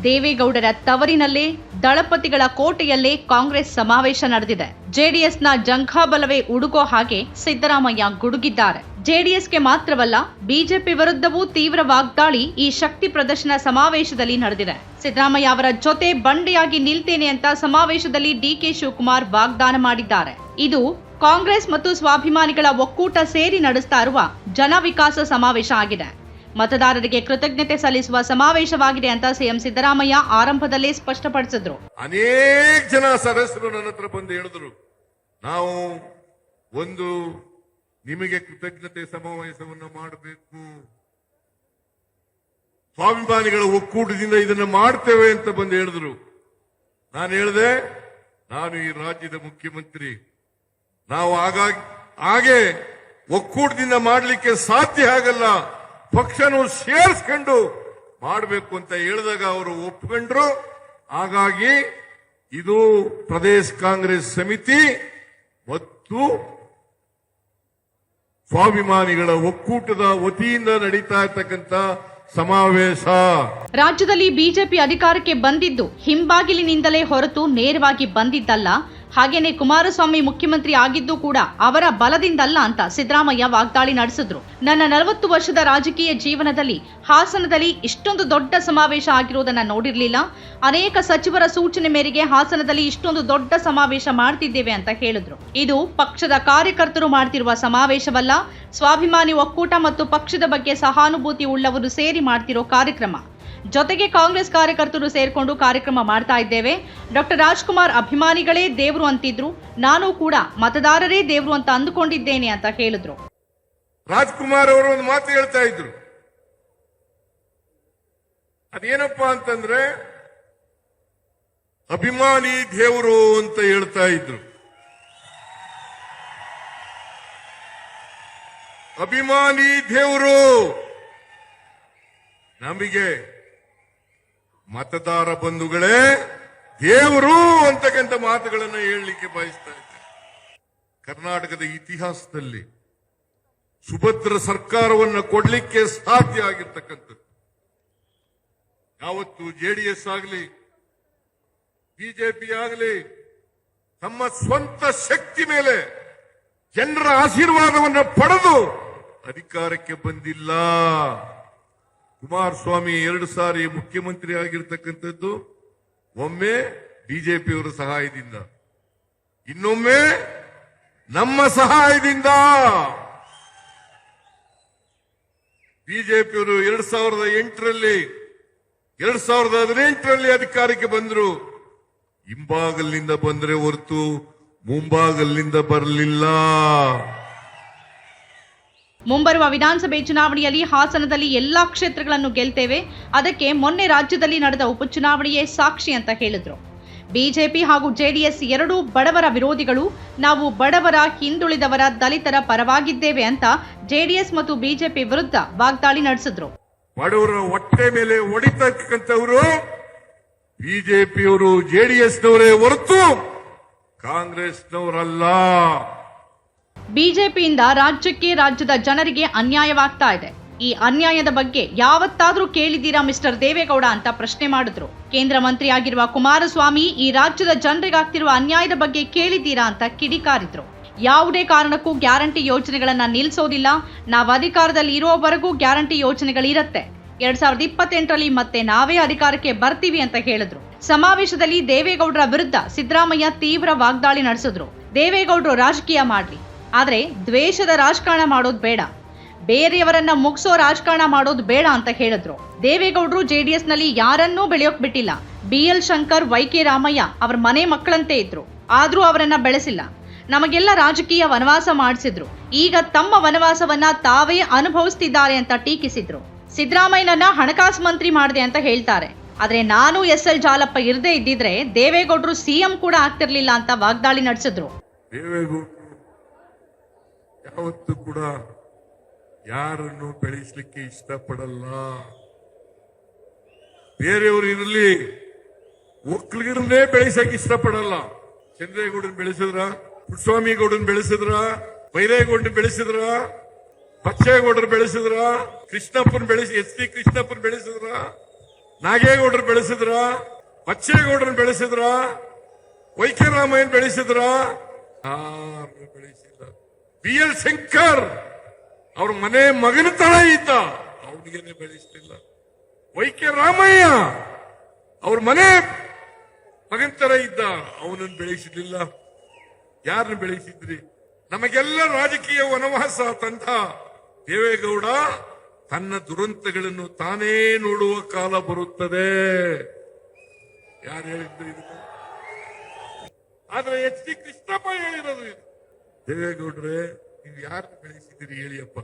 ದೇವೇಗೌಡರ ತವರಿನಲ್ಲೇ ದಳಪತಿಗಳ ಕೋಟೆಯಲ್ಲೇ ಕಾಂಗ್ರೆಸ್ ಸಮಾವೇಶ ನಡೆದಿದೆ. ಜೆಡಿಎಸ್ನ ಜಂಘಾಬಲವೇ ಉಡುಗೋ ಹಾಗೆ ಸಿದ್ದರಾಮಯ್ಯ ಗುಡುಗಿದ್ದಾರೆ. ಜೆಡಿಎಸ್ಗೆ ಮಾತ್ರವಲ್ಲ, ಬಿಜೆಪಿ ವಿರುದ್ಧವೂ ತೀವ್ರ ವಾಗ್ದಾಳಿ ಈ ಶಕ್ತಿ ಪ್ರದರ್ಶನ ಸಮಾವೇಶದಲ್ಲಿ ನಡೆದಿದೆ. ಸಿದ್ದರಾಮಯ್ಯ ಅವರ ಜೊತೆ ಬಂಡೆಯಾಗಿ ನಿಲ್ತೇನೆ ಅಂತ ಸಮಾವೇಶದಲ್ಲಿ ಡಿಕೆ ಶಿವಕುಮಾರ್ ವಾಗ್ದಾನ ಮಾಡಿದ್ದಾರೆ. ಇದು ಕಾಂಗ್ರೆಸ್ ಮತ್ತು ಸ್ವಾಭಿಮಾನಿಗಳ ಒಕ್ಕೂಟ ಸೇರಿ ನಡೆಸ್ತಾ ಇರುವ ಜನ ವಿಕಾಸ ಸಮಾವೇಶ ಆಗಿದೆ. ಮತದಾರರಿಗೆ ಕೃತಜ್ಞತೆ ಸಲ್ಲಿಸುವ ಸಮಾವೇಶವಾಗಿದೆ ಅಂತ ಸಿಎಂ ಸಿದ್ದರಾಮಯ್ಯ ಆರಂಭದಲ್ಲೇ ಸ್ಪಷ್ಟಪಡಿಸಿದ್ರು. ಅನೇಕ ಜನ ಸದಸ್ಯರು ನನ್ನ ಹತ್ರ ಬಂದು ಹೇಳಿದ್ರು, ನಾವು ಒಂದು ನಿಮಗೆ ಕೃತಜ್ಞತೆ ಸಮಾವೇಶವನ್ನು ಮಾಡಬೇಕು, ಸ್ವಾಭಿಮಾನಿಗಳ ಒಕ್ಕೂಟದಿಂದ ಇದನ್ನು ಮಾಡ್ತೇವೆ ಅಂತ ಬಂದು ಹೇಳಿದ್ರು. ನಾನು ಹೇಳಿದೆ, ನಾನು ಈ ರಾಜ್ಯದ ಮುಖ್ಯಮಂತ್ರಿ, ನಾವು ಹಾಗೆ ಒಕ್ಕೂಟದಿಂದ ಮಾಡಲಿಕ್ಕೆ ಸಾಧ್ಯ ಆಗಲ್ಲ, ಪಕ್ಷನು ಸೇರಿಸ್ಕೊಂಡು ಮಾಡಬೇಕು ಅಂತ ಹೇಳಿದಾಗ ಅವರು ಒಪ್ಕೊಂಡ್ರು. ಹಾಗಾಗಿ ಇದು ಪ್ರದೇಶ ಕಾಂಗ್ರೆಸ್ ಸಮಿತಿ ಮತ್ತು ಸ್ವಾಭಿಮಾನಿಗಳ ಒಕ್ಕೂಟದ ವತಿಯಿಂದ ನಡೀತಾ ಇರ್ತಕ್ಕಂಥ ಸಮಾವೇಶ. ರಾಜ್ಯದಲ್ಲಿ ಬಿಜೆಪಿ ಅಧಿಕಾರಕ್ಕೆ ಬಂದಿದ್ದು ಹಿಂಬಾಗಿಲಿನಿಂದಲೇ ಹೊರತು ನೇರವಾಗಿ ಬಂದಿದ್ದಲ್ಲ. ಹಾಗೇನೆ ಕುಮಾರಸ್ವಾಮಿ ಮುಖ್ಯಮಂತ್ರಿ ಆಗಿದ್ದು ಕೂಡ ಅವರ ಬಲದಿಂದಲ್ಲ ಅಂತ ಸಿದ್ದರಾಮಯ್ಯ ವಾಗ್ದಾಳಿ ನಡೆಸಿದ್ರು. ನನ್ನ 40 ವರ್ಷದ ರಾಜಕೀಯ ಜೀವನದಲ್ಲಿ ಹಾಸನದಲ್ಲಿ ಇಷ್ಟೊಂದು ದೊಡ್ಡ ಸಮಾವೇಶ ಆಗಿರುವುದನ್ನ ನೋಡಿರ್ಲಿಲ್ಲ. ಅನೇಕ ಸಚಿವರ ಸೂಚನೆ ಮೇರೆಗೆ ಹಾಸನದಲ್ಲಿ ಇಷ್ಟೊಂದು ದೊಡ್ಡ ಸಮಾವೇಶ ಮಾಡ್ತಿದ್ದೇವೆ ಅಂತ ಹೇಳಿದ್ರು. ಇದು ಪಕ್ಷದ ಕಾರ್ಯಕರ್ತರು ಮಾಡ್ತಿರುವ ಸಮಾವೇಶವಲ್ಲ, ಸ್ವಾಭಿಮಾನಿ ಒಕ್ಕೂಟ ಮತ್ತು ಪಕ್ಷದ ಬಗ್ಗೆ ಸಹಾನುಭೂತಿ ಉಳ್ಳವರು ಸೇರಿ ಮಾಡ್ತಿರೋ ಕಾರ್ಯಕ್ರಮ. ಜೊತೆಗೆ ಕಾಂಗ್ರೆಸ್ ಕಾರ್ಯಕರ್ತರು ಸೇರ್ಕೊಂಡು ಕಾರ್ಯಕ್ರಮ ಮಾಡ್ತಾ ಇದ್ದೇವೆ. ಡಾಕ್ಟರ್ ರಾಜ್ಕುಮಾರ್ ಅಭಿಮಾನಿಗಳೇ ದೇವರು ಅಂತಿದ್ರು, ನಾನು ಕೂಡ ಮತದಾರರೇ ದೇವರು ಅಂತ ಅಂದುಕೊಂಡಿದ್ದೇನೆ ಅಂತ ಹೇಳಿದ್ರು. ರಾಜ್ಕುಮಾರ್ ಅವರು ಒಂದು ಮಾತು ಹೇಳ್ತಾ ಇದ್ರು, ಅದೇನಪ್ಪಾ ಅಂತಂದ್ರೆ ಅಭಿಮಾನಿ ದೇವರು ಅಂತ ಹೇಳ್ತಾ ಇದ್ರು. ಅಭಿಮಾನಿ ದೇವರು ನಮಗೆ ಮತದಾರ ಬಂಧುಗಳೇ ದೇವರು ಅಂತಕ್ಕಂಥ ಮಾತುಗಳನ್ನು ಹೇಳಲಿಕ್ಕೆ ಬಯಸ್ತಾ ಇದ್ದಾರೆ. ಕರ್ನಾಟಕದ ಇತಿಹಾಸದಲ್ಲಿ ಸುಭದ್ರ ಸರ್ಕಾರವನ್ನು ಕೊಡಲಿಕ್ಕೆ ಸಾಧ್ಯ ಆಗಿರ್ತಕ್ಕಂಥದ್ದು ಯಾವತ್ತು ಜೆಡಿಎಸ್ ಆಗಲಿ ಬಿಜೆಪಿ ಆಗಲಿ ತಮ್ಮ ಸ್ವಂತ ಶಕ್ತಿ ಮೇಲೆ ಜನರ ಆಶೀರ್ವಾದವನ್ನು ಪಡೆದು ಅಧಿಕಾರಕ್ಕೆ ಬಂದಿಲ್ಲ. ಕುಮಾರಸ್ವಾಮಿ 2 ಸಾರಿ ಮುಖ್ಯಮಂತ್ರಿ ಆಗಿರ್ತಕ್ಕಂಥದ್ದು ಒಮ್ಮೆ ಬಿಜೆಪಿಯವರ ಸಹಾಯದಿಂದ, ಇನ್ನೊಮ್ಮೆ ನಮ್ಮ ಸಹಾಯದಿಂದ. ಬಿಜೆಪಿಯವರು 2008ರಲ್ಲಿ 2018ರಲ್ಲಿ ಅಧಿಕಾರಕ್ಕೆ ಬಂದರು. ಹಿಂಬಾಗಲಿನಿಂದ ಬಂದರೆ ಹೊರತು ಮುಂಬಾಗಲಿನಿಂದ ಬರಲಿಲ್ಲ. ಮುಂಬರುವ ವಿಧಾನಸಭೆ ಚುನಾವಣೆಯಲ್ಲಿ ಹಾಸನದಲ್ಲಿ ಎಲ್ಲಾ ಕ್ಷೇತ್ರಗಳನ್ನು ಗೆಲ್ತೇವೆ, ಅದಕ್ಕೆ ಮೊನ್ನೆ ರಾಜ್ಯದಲ್ಲಿ ನಡೆದ ಉಪಚುನಾವಣೆಯೇ ಸಾಕ್ಷಿ ಅಂತ ಹೇಳಿದ್ರು. ಬಿಜೆಪಿ ಹಾಗೂ ಜೆಡಿಎಸ್ ಎರಡೂ ಬಡವರ ವಿರೋಧಿಗಳು, ನಾವು ಬಡವರ, ಹಿಂದುಳಿದವರ, ದಲಿತರ ಪರವಾಗಿದ್ದೇವೆ ಅಂತ ಜೆಡಿಎಸ್ ಮತ್ತು ಬಿಜೆಪಿ ವಿರುದ್ಧ ವಾಗ್ದಾಳಿ ನಡೆಸಿದ್ರು. ಬಡವರ ಹೊಟ್ಟೆ ಮೇಲೆ ಹೊಡಿತಕ್ಕಂಥವರು ಬಿಜೆಪಿಯವರು, ಜೆಡಿಎಸ್ನವರೇ ಹೊರತು ಕಾಂಗ್ರೆಸ್ನವರಲ್ಲ. ಬಿಜೆಪಿಯಿಂದ ರಾಜ್ಯದ ಜನರಿಗೆ ಅನ್ಯಾಯವಾಗ್ತಾ ಇದೆ. ಈ ಅನ್ಯಾಯದ ಬಗ್ಗೆ ಯಾವತ್ತಾದ್ರೂ ಕೇಳಿದ್ದೀರಾ ಮಿಸ್ಟರ್ ದೇವೇಗೌಡ ಅಂತ ಪ್ರಶ್ನೆ ಮಾಡಿದ್ರು. ಕೇಂದ್ರ ಮಂತ್ರಿಯಾಗಿರುವ ಕುಮಾರಸ್ವಾಮಿ ಈ ರಾಜ್ಯದ ಜನರಿಗಾಗ್ತಿರುವ ಅನ್ಯಾಯದ ಬಗ್ಗೆ ಕೇಳಿದ್ದೀರಾ ಅಂತ ಕಿಡಿಕಾರಿದ್ರು. ಯಾವುದೇ ಕಾರಣಕ್ಕೂ ಗ್ಯಾರಂಟಿ ಯೋಜನೆಗಳನ್ನ ನಿಲ್ಲಿಸೋದಿಲ್ಲ, ನಾವು ಅಧಿಕಾರದಲ್ಲಿ ಇರೋವರೆಗೂ ಗ್ಯಾರಂಟಿ ಯೋಜನೆಗಳಿರತ್ತೆ, 2028ರಲ್ಲಿ ಮತ್ತೆ ನಾವೇ ಅಧಿಕಾರಕ್ಕೆ ಬರ್ತೀವಿ ಅಂತ ಹೇಳಿದ್ರು. ಸಮಾವೇಶದಲ್ಲಿ ದೇವೇಗೌಡರ ವಿರುದ್ಧ ಸಿದ್ದರಾಮಯ್ಯ ತೀವ್ರ ವಾಗ್ದಾಳಿ ನಡೆಸಿದ್ರು. ದೇವೇಗೌಡರು ರಾಜಕೀಯ ಮಾಡ್ಲಿ, ಆದ್ರೆ ದ್ವೇಷದ ರಾಜಕಾರಣ ಮಾಡೋದು ಬೇಡ, ಬೇರೆಯವರನ್ನ ಮುಗಿಸೋ ರಾಜಕಾರಣ ಮಾಡೋದು ಬೇಡ ಅಂತ ಹೇಳಿದ್ರು. ದೇವೇಗೌಡರು ಜೆಡಿಎಸ್ ನಲ್ಲಿ ಯಾರನ್ನೂ ಬೆಳೆಯೋಕ್ ಬಿಟ್ಟಿಲ್ಲ. BL ಶಂಕರ್, YK ರಾಮಯ್ಯ ಅವರ ಮನೆ ಮಕ್ಕಳಂತೆ ಇದ್ರು, ಆದ್ರೂ ಅವರನ್ನ ಬೆಳೆಸಿಲ್ಲ. ನಮಗೆಲ್ಲ ರಾಜಕೀಯ ವನವಾಸ ಮಾಡಿಸಿದ್ರು, ಈಗ ತಮ್ಮ ವನವಾಸವನ್ನ ತಾವೇ ಅನುಭವಿಸ್ತಿದ್ದಾರೆ ಅಂತ ಟೀಕಿಸಿದ್ರು. ಸಿದ್ದರಾಮಯ್ಯನನ್ನ ಹಣಕಾಸು ಮಂತ್ರಿ ಮಾಡಿದೆ ಅಂತ ಹೇಳ್ತಾರೆ, ಆದ್ರೆ ನಾನು SL ಜಾಲಪ್ಪ ಇರದೇ ಇದ್ದಿದ್ರೆ ದೇವೇಗೌಡರು CM ಕೂಡ ಆಗ್ತಿರ್ಲಿಲ್ಲ ಅಂತ ವಾಗ್ದಾಳಿ ನಡೆಸಿದ್ರು. ಯಾವತ್ತೂ ಕೂಡ ಯಾರನ್ನು ಬೆಳೆಸಲಿಕ್ಕೆ ಇಷ್ಟಪಡಲ್ಲ. ಬೇರೆಯವರು ಇರಲಿ, ಒಕ್ಕಲಿಗರನ್ನೇ ಬೆಳೆಸಕ್ಕೆ ಇಷ್ಟಪಡಲ್ಲ. ಚಂದ್ರೇಗೌಡನ್ ಬೆಳೆಸಿದ್ರ, ಪುಟ್ಟಸ್ವಾಮಿಗೌಡನ್ ಬೆಳೆಸಿದ್ರ, ಬೈರೇಗೌಡನ್ ಬೆಳೆಸಿದ್ರ, ಬಚ್ಚೇಗೌಡರು ಬೆಳೆಸಿದ್ರ, ಕೃಷ್ಣಪ್ಪನ್ ಬೆಳೆಸಿ, SD ಕೃಷ್ಣಪ್ಪನ್ ಬೆಳೆಸಿದ್ರ, ನಾಗೇಗೌಡರು ಬೆಳೆಸಿದ್ರ, ಬಚ್ಚೇಗೌಡರನ್ನ ಬೆಳೆಸಿದ್ರ, ವೈಕೆರಾಮಯ್ಯನ್ ಬೆಳೆಸಿದ್ರ? ಯಾರು ಬೆಳೆಸಿಲ್ಲ. ಬಿ ಎಲ್ ಶಂಕರ್ ಅವ್ರ ಮನೆ ಮಗನ ತರ ಇದ್ದ, ಅವನಿಗೇನೆ ಬೆಳೆಸಲಿಲ್ಲ. ವೈಕೆರಾಮಯ್ಯ ಅವ್ರ ಮನೆ ಮಗನ ತರ ಇದ್ದ, ಅವನನ್ನು ಬೆಳೆಸಲಿಲ್ಲ. ಯಾರನ್ನು ಬೆಳೆಸಿದ್ರಿ? ನಮಗೆಲ್ಲ ರಾಜಕೀಯ ವನವಾಸ ತಂದ ದೇವೇಗೌಡ ತನ್ನ ದುರಂತಗಳನ್ನು ತಾನೇ ನೋಡುವ ಕಾಲ ಬರುತ್ತದೆ. ಯಾರು ಹೇಳಿದ್ರು ಇದು? ಆದ್ರೆ ಎಚ್ ಡಿ ಕೃಷ್ಣಪ್ಪ ಹೇಳಿರೋದು ಇದು. ದೇವೇಗೌಡ್ರೆ, ನೀವು ಯಾರನ್ನು ಬೆಳೆಸಿದಿರಿ ಹೇಳಿಯಪ್ಪ,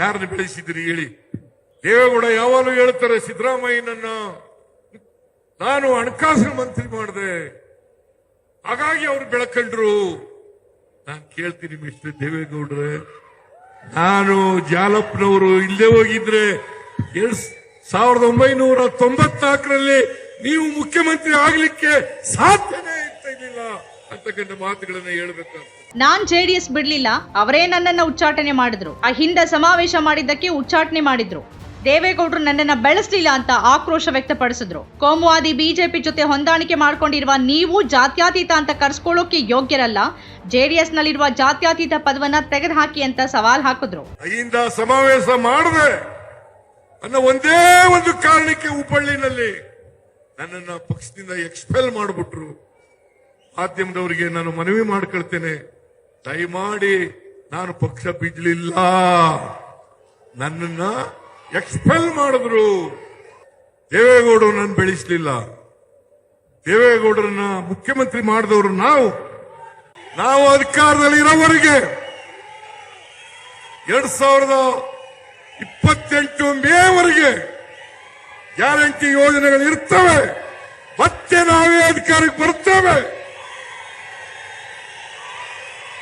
ಯಾರನ್ನು ಬೆಳೆಸಿದಿರಿ ಹೇಳಿ. ದೇವೇಗೌಡ ಯಾವಾಗಲೂ ಹೇಳ್ತಾರೆ, ಸಿದ್ದರಾಮಯ್ಯನನ್ನ ನಾನು ಹಣಕಾಸಿನ ಮಂತ್ರಿ ಮಾಡಿದೆ, ಹಾಗಾಗಿ ಅವರು ಬೆಳಕಂಡ್ರು. ನಾನು ಕೇಳ್ತೀನಿ ಮಿಸ್ಟರ್ ದೇವೇಗೌಡ್ರೆ, ನಾನು ಜಾಲಪ್ಪನವರು ಇಲ್ಲೇ ಹೋಗಿದ್ರೆ 1994ರಲ್ಲಿ ನೀವು ಮುಖ್ಯಮಂತ್ರಿ ಆಗ್ಲಿಕ್ಕೆ ಸಾಧ್ಯನೇ ಇರ್ತಿರ್ಲಿಲ್ಲ ಅಂತಕ್ಕಂಥ ಮಾತುಗಳನ್ನ ಹೇಳ್ಬೇಕಾಗ್ತದೆ. ನಾನ್ ಜೆಡಿಎಸ್ ಬಿಡ್ಲಿಲ್ಲ, ಅವರೇ ನನ್ನನ್ನ ಉಚ್ಚಾಟನೆ ಮಾಡಿದ್ರು. ಆ ಹಿಂದೆ ಸಮಾವೇಶ ಮಾಡಿದ್ದಕ್ಕೆ ಉಚ್ಚಾಟನೆ ಮಾಡಿದ್ರು. ದೇವೇಗೌಡರು ನನ್ನನ್ನ ಬೆಳೆಸಲಿಲ್ಲ ಅಂತ ಆಕ್ರೋಶ ವ್ಯಕ್ತಪಡಿಸಿದ್ರು. ಕೋಮುವಾದಿ ಬಿಜೆಪಿ ಜೊತೆ ಹೊಂದಾಣಿಕೆ ಮಾಡ್ಕೊಂಡಿರುವ ನೀವು ಜಾತ್ಯತೀತ ಅಂತ ಕರೆಸ್ಕೊಳ್ಳೋಕೆ ಯೋಗ್ಯರಲ್ಲ, ಜೆಡಿಎಸ್ ನಲ್ಲಿರುವ ಜಾತ್ಯತೀತ ಪದವನ್ನ ತೆಗೆದುಹಾಕಿ ಅಂತ ಸವಾಲ್ ಹಾಕಿದ್ರು. ಅಹಿಂದ ಸಮಾವೇಶ ಮಾಡದೆ ಅನ್ನೋ ಒಂದೇ ಒಂದು ಕಾರಣಕ್ಕೆ ಹುಬ್ಬಳ್ಳಿನಲ್ಲಿ ನನ್ನನ್ನ ಪಕ್ಷದಿಂದ ಎಕ್ಸ್ಪೆಲ್ ಮಾಡಿಬಿಟ್ರು. ಮಾಧ್ಯಮದವರಿಗೆ ನಾನು ಮನವಿ ಮಾಡ್ಕೊಳ್ತೇನೆ, ದಯಮಾಡಿ ನಾನು ಪಕ್ಷ ಬಿಡ್ಲಿಲ್ಲ, ನನ್ನನ್ನ ಎಕ್ಸ್ಪೆಲ್ ಮಾಡಿದ್ರು. ದೇವೇಗೌಡರು ನಾನು ಬೆಳೆಸಲಿಲ್ಲ. ದೇವೇಗೌಡರನ್ನ ಮುಖ್ಯಮಂತ್ರಿ ಮಾಡಿದವರು ನಾವು ಅಧಿಕಾರದಲ್ಲಿ ಇರೋವರೆಗೆ 2028 ಮೇವರೆಗೆ ಗ್ಯಾರಂಟಿ ಯೋಜನೆಗಳು ಇರ್ತವೆ, ಮತ್ತೆ ನಾವೇ ಅಧಿಕಾರಕ್ಕೆ ಬರ್ತೇವೆ.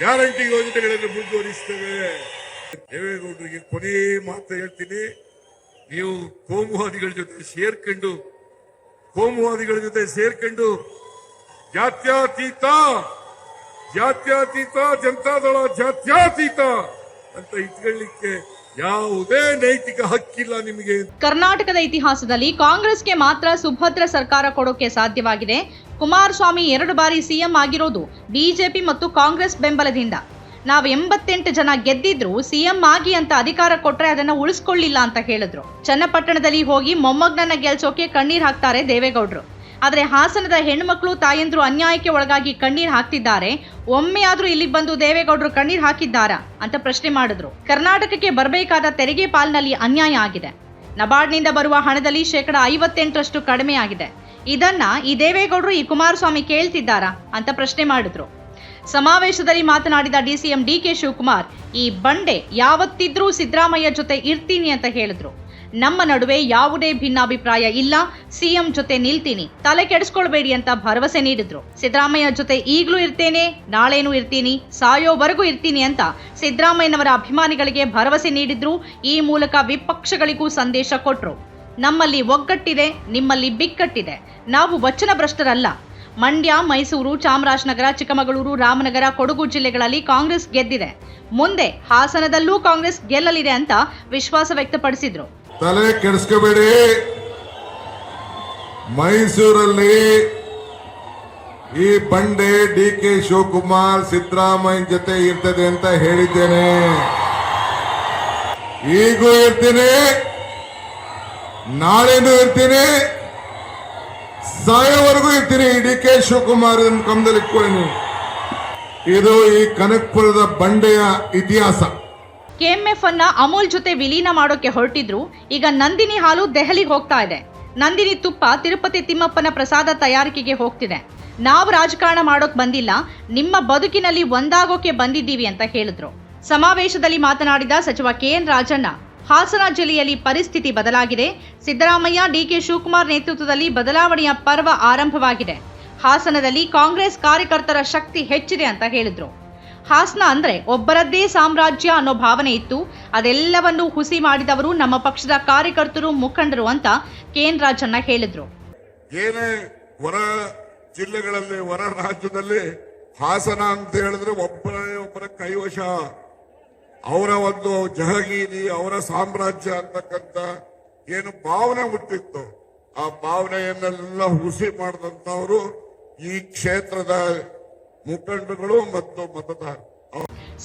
ಗ್ಯಾರಂಟಿ ಯೋಜನೆಗಳನ್ನು ಮುಂದುವರಿಸ್ತೇವೆ. ದೇವೇಗೌಡರಿಗೆ ಕೊನೆ ಮಾತು ಹೇಳ್ತೀನಿ, ನೀವು ಕೋಮುವಾದಿಗಳ ಜೊತೆ ಸೇರ್ಕೊಂಡು ಜಾತ್ಯತೀತ ಜನತಾದಳ ಜಾತ್ಯತೀತ ಅಂತ ಇಟ್ಕೊಳ್ಳಿಕ್ಕೆ ಯಾವುದೇ ನೈತಿಕ ಹಕ್ಕಿಲ್ಲ ನಿಮಗೆ. ಕರ್ನಾಟಕದ ಇತಿಹಾಸದಲ್ಲಿ ಕಾಂಗ್ರೆಸ್ಗೆ ಮಾತ್ರ ಸುಭದ್ರ ಸರ್ಕಾರ ಕೊಡೋಕೆ ಸಾಧ್ಯವಾಗಿದೆ. ಕುಮಾರಸ್ವಾಮಿ 2 ಬಾರಿ ಸಿಎಂ ಆಗಿರೋದು ಬಿಜೆಪಿ ಮತ್ತು ಕಾಂಗ್ರೆಸ್ ಬೆಂಬಲದಿಂದ. ನಾವು 88 ಜನ ಗೆದ್ದಿದ್ರು ಸಿಎಂ ಆಗಿ ಅಂತ ಅಧಿಕಾರ ಕೊಟ್ರೆ ಅದನ್ನ ಉಳಿಸ್ಕೊಳ್ಳಿಲ್ಲ ಅಂತ ಹೇಳಿದ್ರು. ಚನ್ನಪಟ್ಟಣದಲ್ಲಿ ಹೋಗಿ ಮೊಮ್ಮಗನನ್ನ ಗೆಲ್ಸೋಕೆ ಕಣ್ಣೀರ್ ಹಾಕ್ತಾರೆ ದೇವೇಗೌಡರು. ಆದ್ರೆ ಹಾಸನದ ಹೆಣ್ಮಕ್ಳು ತಾಯಂದ್ರು ಅನ್ಯಾಯಕ್ಕೆ ಒಳಗಾಗಿ ಕಣ್ಣೀರ್ ಹಾಕ್ತಿದ್ದಾರೆ. ಒಮ್ಮೆ ಆದ್ರೂ ಇಲ್ಲಿಗೆ ಬಂದು ದೇವೇಗೌಡರು ಕಣ್ಣೀರ್ ಹಾಕಿದ್ದಾರಾ ಅಂತ ಪ್ರಶ್ನೆ ಮಾಡಿದ್ರು. ಕರ್ನಾಟಕಕ್ಕೆ ಬರಬೇಕಾದ ತೆರಿಗೆ ಪಾಲಿನಲ್ಲಿ ಅನ್ಯಾಯ ಆಗಿದೆ. ನಬಾರ್ಡ್ನಿಂದ ಬರುವ ಹಣದಲ್ಲಿ 58% ಕಡಿಮೆ ಆಗಿದೆ. ಇದನ್ನ ಈ ದೇವೇಗೌಡರು ಈ ಕುಮಾರಸ್ವಾಮಿ ಕೇಳ್ತಿದ್ದಾರಾ ಅಂತ ಪ್ರಶ್ನೆ ಮಾಡಿದ್ರು. ಸಮಾವೇಶದಲ್ಲಿ ಮಾತನಾಡಿದ ಡಿಸಿಎಂ ಡಿಕೆ ಶಿವಕುಮಾರ್, ಈ ಬಂಡೆ ಯಾವತ್ತಿದ್ರೂ ಸಿದ್ದರಾಮಯ್ಯ ಜೊತೆ ಇರ್ತೀನಿ ಅಂತ ಹೇಳಿದ್ರು. ನಮ್ಮ ನಡುವೆ ಯಾವುದೇ ಭಿನ್ನಾಭಿಪ್ರಾಯ ಇಲ್ಲ, ಸಿಎಂ ಜೊತೆ ನಿಲ್ತೀನಿ, ತಲೆ ಕೆಡಿಸ್ಕೊಳ್ಬೇಡಿ ಅಂತ ಭರವಸೆ ನೀಡಿದ್ರು. ಸಿದ್ದರಾಮಯ್ಯ ಜೊತೆ ಈಗಲೂ ಇರ್ತೇನೆ, ನಾಳೆನೂ ಇರ್ತೀನಿ, ಸಾಯೋವರೆಗೂ ಇರ್ತೀನಿ ಅಂತ ಸಿದ್ದರಾಮಯ್ಯನವರ ಅಭಿಮಾನಿಗಳಿಗೆ ಭರವಸೆ ನೀಡಿದ್ರು. ಈ ಮೂಲಕ ವಿಪಕ್ಷಗಳಿಗೂ ಸಂದೇಶ ಕೊಟ್ರು. ನಮ್ಮಲ್ಲಿ ಒಗ್ಗಟ್ಟಿದೆ, ನಿಮ್ಮಲ್ಲಿ ಬಿಕ್ಕಟ್ಟಿದೆ, ನಾವು ವಚನಭ್ರಷ್ಟರಲ್ಲ. ಮಂಡ್ಯ, ಮೈಸೂರು, ಚಾಮರಾಜನಗರ, ಚಿಕ್ಕಮಗಳೂರು, ರಾಮನಗರ, ಕೊಡಗು ಜಿಲ್ಲೆಗಳಲ್ಲಿ ಕಾಂಗ್ರೆಸ್ ಗೆದ್ದಿದೆ. ಮುಂದೆ ಹಾಸನದಲ್ಲೂ ಕಾಂಗ್ರೆಸ್ ಗೆಲ್ಲಲಿದೆ ಅಂತ ವಿಶ್ವಾಸ ವ್ಯಕ್ತಪಡಿಸಿದ್ರು. ತಲೆ ಕೆಡಿಸ್ಕೋಬೇಡಿ, ಮೈಸೂರಲ್ಲಿ ಈ ಬಂಡೆ ಡಿಕೆ ಶಿವಕುಮಾರ್ ಸಿದ್ದರಾಮಯ್ಯ ಜೊತೆ ಇರ್ತದೆ ಅಂತ ಹೇಳಿದ್ದೇನೆ. ಈಗೂ ಇರ್ತೀನಿ, ನಾಳೆನೂ ಇರ್ತೀನಿ, ಸಾಯೋವರೆಗೂ ಇರ್ತೀನಿ. ಡಿಕೆ ಶಿವಕುಮಾರ್ ಕಮದಲ್ಲಿ ಇಟ್ಕೊಳ್ಳಿ. ಇದು ಈ ಕನಕಪುರದ ಬಂಡೆಯ ಇತಿಹಾಸ. ಕೆಎಂಎಫ್ ಅನ್ನ ಅಮೂಲ್ ಜೊತೆ ವಿಲೀನ ಮಾಡೋಕೆ ಹೊರಟಿದ್ರು. ಈಗ ನಂದಿನಿ ಹಾಲು ದೆಹಲಿಗೆ ಹೋಗ್ತಾ ಇದೆ. ನಂದಿನಿ ತುಪ್ಪ ತಿರುಪತಿ ತಿಮ್ಮಪ್ಪನ ಪ್ರಸಾದ ತಯಾರಿಕೆಗೆ ಹೋಗ್ತಿದೆ. ನಾವು ರಾಜಕಾರಣ ಮಾಡೋಕ್ ಬಂದಿಲ್ಲ, ನಿಮ್ಮ ಬದುಕಿನಲ್ಲಿ ಒಂದಾಗೋಕೆ ಬಂದಿದ್ದೀವಿ ಅಂತ ಹೇಳಿದ್ರು. ಸಮಾವೇಶದಲ್ಲಿ ಮಾತನಾಡಿದ ಸಚಿವ ಕೆಎನ್ ರಾಜಣ್ಣ, ಹಾಸನ ಜಿಲ್ಲೆಯಲ್ಲಿ ಪರಿಸ್ಥಿತಿ ಬದಲಾಗಿದೆ. ಸಿದ್ದರಾಮಯ್ಯ, ಡಿಕೆ ಶಿವಕುಮಾರ್ ನೇತೃತ್ವದಲ್ಲಿ ಬದಲಾವಣೆಯ ಪರ್ವ ಆರಂಭವಾಗಿದೆ. ಹಾಸನದಲ್ಲಿ ಕಾಂಗ್ರೆಸ್ ಕಾರ್ಯಕರ್ತರ ಶಕ್ತಿ ಹೆಚ್ಚಿದೆ ಅಂತ ಹೇಳಿದ್ರು. ಹಾಸನ ಅಂದ್ರೆ ಒಬ್ಬರದ್ದೇ ಸಾಮ್ರಾಜ್ಯ ಅನ್ನೋ ಭಾವನೆ ಇತ್ತು. ಅದೆಲ್ಲವನ್ನು ಹುಸಿ ಮಾಡಿದವರು ನಮ್ಮ ಪಕ್ಷದ ಕಾರ್ಯಕರ್ತರು, ಮುಖಂಡರು ಅಂತ ಕೆಎನ್ ರಾಜಣ್ಣ ಹೇಳಿದ್ರು. ಏನೇ ಹೊರ ಜಿಲ್ಲೆಗಳಲ್ಲಿ, ಹೊರ ರಾಜ್ಯದಲ್ಲಿ ಹಾಸನ ಅಂತ ಹೇಳಿದ್ರೆ ಒಬ್ಬರ ಕೈವಶ, ಅವರ ಒಂದು ಜಹಗೀರಿ, ಅವರ ಸಾಮ್ರಾಜ್ಯ ಅಂತಕ್ಕಂಥ ಏನು ಭಾವನೆ ಹುಟ್ಟಿತ್ತು, ಆ ಭಾವನೆಯನ್ನೆಲ್ಲ ಹುಸಿ ಮಾಡಿದಂತವರು ಈ ಕ್ಷೇತ್ರದ ಮುಖಂಡಗಳು ಮತ್ತು ಮತದಾರರು.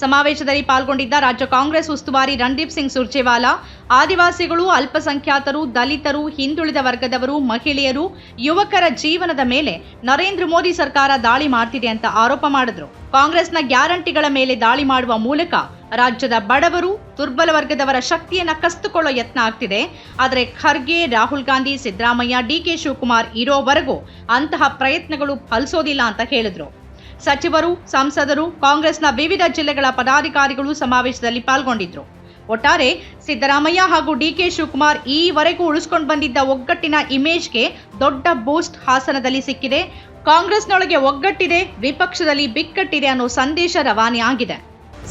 ಸಮಾವೇಶದಲ್ಲಿ ಪಾಲ್ಗೊಂಡಿದ್ದ ರಾಜ್ಯ ಕಾಂಗ್ರೆಸ್ ಉಸ್ತುವಾರಿ ರಣದೀಪ್ ಸಿಂಗ್ ಸುರ್ಜೇವಾಲಾ ಆದಿವಾಸಿಗಳು, ಅಲ್ಪಸಂಖ್ಯಾತರು, ದಲಿತರು, ಹಿಂದುಳಿದ ವರ್ಗದವರು, ಮಹಿಳೆಯರು, ಯುವಕರ ಜೀವನದ ಮೇಲೆ ನರೇಂದ್ರ ಮೋದಿ ಸರ್ಕಾರ ದಾಳಿ ಮಾಡ್ತಿದೆ ಅಂತ ಆರೋಪ ಮಾಡಿದ್ರು. ಕಾಂಗ್ರೆಸ್ನ ಗ್ಯಾರಂಟಿಗಳ ಮೇಲೆ ದಾಳಿ ಮಾಡುವ ಮೂಲಕ ರಾಜ್ಯದ ಬಡವರು, ದುರ್ಬಲ ವರ್ಗದವರ ಶಕ್ತಿಯನ್ನ ಕಸಿದುಕೊಳ್ಳೋ ಯತ್ನ ಆಗ್ತಿದೆ. ಆದರೆ ಖರ್ಗೆ, ರಾಹುಲ್ ಗಾಂಧಿ, ಸಿದ್ದರಾಮಯ್ಯ, ಡಿಕೆ ಶಿವಕುಮಾರ್ ಇರೋವರೆಗೂ ಅಂತಹ ಪ್ರಯತ್ನಗಳು ಫಲಿಸೋದಿಲ್ಲ ಅಂತ ಹೇಳಿದ್ರು. ಸಚಿವರು, ಸಂಸದರು, ಕಾಂಗ್ರೆಸ್ನ ವಿವಿಧ ಜಿಲ್ಲೆಗಳ ಪದಾಧಿಕಾರಿಗಳು ಸಮಾವೇಶದಲ್ಲಿ ಪಾಲ್ಗೊಂಡಿದ್ರು. ಒಟ್ಟಾರೆ ಸಿದ್ದರಾಮಯ್ಯ ಹಾಗೂ ಡಿಕೆ ಶಿವಕುಮಾರ್ ಈವರೆಗೂ ಉಳಿಸ್ಕೊಂಡು ಬಂದಿದ್ದ ಒಗ್ಗಟ್ಟಿನ ಇಮೇಜ್ಗೆ ದೊಡ್ಡ ಬೂಸ್ಟ್ ಹಾಸನದಲ್ಲಿ ಸಿಕ್ಕಿದೆ. ಕಾಂಗ್ರೆಸ್ನೊಳಗೆ ಒಗ್ಗಟ್ಟಿದೆ, ವಿಪಕ್ಷದಲ್ಲಿ ಬಿಕ್ಕಟ್ಟಿದೆ ಅನ್ನೋ ಸಂದೇಶ ರವಾನೆ ಆಗಿದೆ.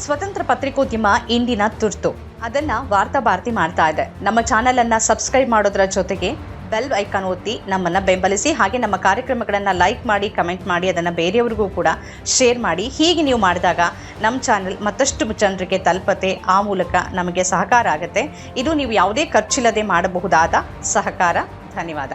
ಸ್ವತಂತ್ರ ಪತ್ರಿಕೋದ್ಯಮ ಇಂದಿನ ತುರ್ತು. ಅದನ್ನ ವಾರ್ತಾ ಭಾರತಿ ಮಾಡ್ತಾ ಇದೆ. ನಮ್ಮ ಚಾನೆಲ್ ಅನ್ನ ಸಬ್ಸ್ಕ್ರೈಬ್ ಮಾಡೋದ್ರ ಜೊತೆಗೆ ಬೆಲ್ ಐಕಾನ್ ಒತ್ತಿ ನಮ್ಮನ್ನು ಬೆಂಬಲಿಸಿ. ಹಾಗೆ ನಮ್ಮ ಕಾರ್ಯಕ್ರಮಗಳನ್ನು ಲೈಕ್ ಮಾಡಿ, ಕಮೆಂಟ್ ಮಾಡಿ, ಅದನ್ನು ಬೇರೆಯವ್ರಿಗೂ ಕೂಡ ಶೇರ್ ಮಾಡಿ. ಹೀಗೆ ನೀವು ಮಾಡಿದಾಗ ನಮ್ಮ ಚಾನೆಲ್ ಮತ್ತಷ್ಟು ಜನರಿಗೆ ತಲುಪತ್ತೆ. ಆ ಮೂಲಕ ನಮಗೆ ಸಹಕಾರ ಆಗುತ್ತೆ. ಇದು ನೀವು ಯಾವುದೇ ಖರ್ಚಿಲ್ಲದೆ ಮಾಡಬಹುದಾದ ಸಹಕಾರ. ಧನ್ಯವಾದ.